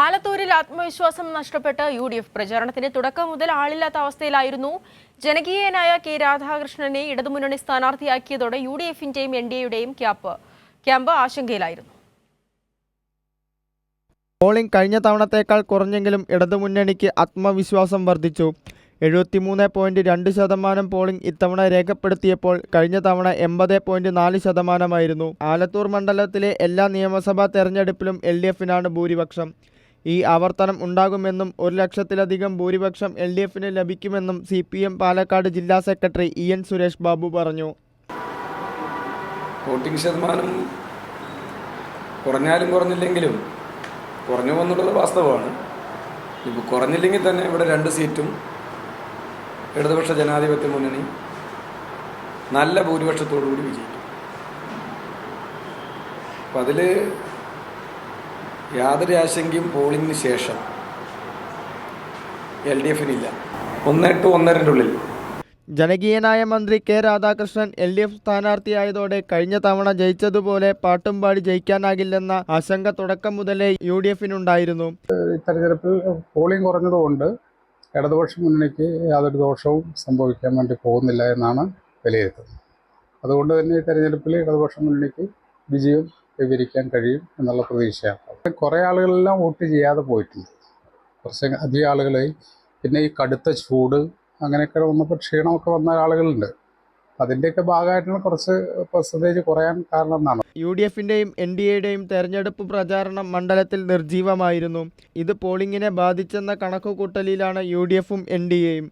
ആലത്തൂരിൽ ആത്മവിശ്വാസം നഷ്ടപ്പെട്ട് യു.ഡി.എഫ് പ്രചാരണത്തിന് തുടക്കം മുതൽ ആളില്ലാത്ത അവസ്ഥയിലായിരുന്നു. ജനകീയനായ കെ രാധാകൃഷ്ണനെ ഇടതുമുന്നണി സ്ഥാനാർത്ഥിയാക്കിയതോടെ യു.ഡി.എഫിന്റെയും എൻ.ഡി.എയുടെയും ക്യാമ്പ് ആശങ്കയിലായിരുന്നു. പോളിംഗ് കഴിഞ്ഞ തവണത്തേക്കാൾ കുറഞ്ഞെങ്കിലും ഇടതുമുന്നണിക്ക് ആത്മവിശ്വാസം വർദ്ധിച്ചു. 73.2% പോളിംഗ് ഇത്തവണ രേഖപ്പെടുത്തിയപ്പോൾ കഴിഞ്ഞ തവണ 80.4%. ആലത്തൂർ മണ്ഡലത്തിലെ എല്ലാ നിയമസഭാ തെരഞ്ഞെടുപ്പിലും LDFിനാണ് ഭൂരിപക്ഷം. ഈ ആവർത്തനം ഉണ്ടാകുമെന്നും 1 ലക്ഷത്തിലധികം ഭൂരിപക്ഷം LDFിന് ലഭിക്കുമെന്നും CPM പാലക്കാട് ജില്ലാ സെക്രട്ടറി EN സുരേഷ് ബാബു പറഞ്ഞു. വോട്ടിംഗ് ശതമാനം കുറഞ്ഞാലും കുറഞ്ഞില്ലെങ്കിലും കുറഞ്ഞു വന്നുള്ളത് വാസ്തവമാണ്. ഇപ്പോൾ കുറഞ്ഞില്ലെങ്കിൽ തന്നെ ഇവിടെ 2 സീറ്റും ഇടതുപക്ഷ ജനാധിപത്യ മുന്നണി നല്ല ഭൂരിപക്ഷത്തോടുകൂടി വിജയിക്കും. അപ്പം അതിൽ യാതൊരു ആശങ്കയും പോളിംഗിന് ശേഷം LDFിനില്ല. 1 to 1.5 ഉള്ളിൽ. ജനകീയനായ മന്ത്രി കെ രാധാകൃഷ്ണൻ LDF സ്ഥാനാർത്ഥിയായതോടെ കഴിഞ്ഞ തവണ ജയിച്ചതുപോലെ പാട്ടും പാടി ജയിക്കാനാകില്ലെന്ന ആശങ്ക തുടക്കം മുതലേ UDFിനുണ്ടായിരുന്നു. തെരഞ്ഞെടുപ്പിൽ പോളിംഗ് കുറഞ്ഞതുകൊണ്ട് ഇടതുപക്ഷ മുന്നണിക്ക് യാതൊരു ദോഷവും സംഭവിക്കാൻ വേണ്ടി പോകുന്നില്ല എന്നാണ് വിലയിരുത്തുന്നത്. അതുകൊണ്ട് തന്നെ ഈ തെരഞ്ഞെടുപ്പിൽ ഇടതുപക്ഷ മുന്നണിക്ക് വിജയം കൈവരിക്കാൻ കഴിയും എന്നുള്ള പ്രതീക്ഷയാണ്. കുറേ ആളുകളെല്ലാം വോട്ട് ചെയ്യാതെ പോയിട്ടുണ്ട്. കുറച്ച് അധികം ആളുകളായി. പിന്നെ ഈ കടുത്ത ചൂട് അങ്ങനെയൊക്കെ വന്നപ്പോൾ ക്ഷീണമൊക്കെ വന്ന ആളുകളുണ്ട്. അതിൻ്റെയൊക്കെ ഭാഗമായിട്ടാണ് കുറച്ച് പെർസെൻറ്റേജ് കുറയാൻ കാരണം എന്നാണ്. UDFിൻ്റെയും NDAയുടെയും തെരഞ്ഞെടുപ്പ് പ്രചാരണം മണ്ഡലത്തിൽ നിർജീവമായിരുന്നു. ഇത് പോളിംഗിനെ ബാധിച്ചെന്ന കണക്കുകൂട്ടലിലാണ് UDFും NDAയും.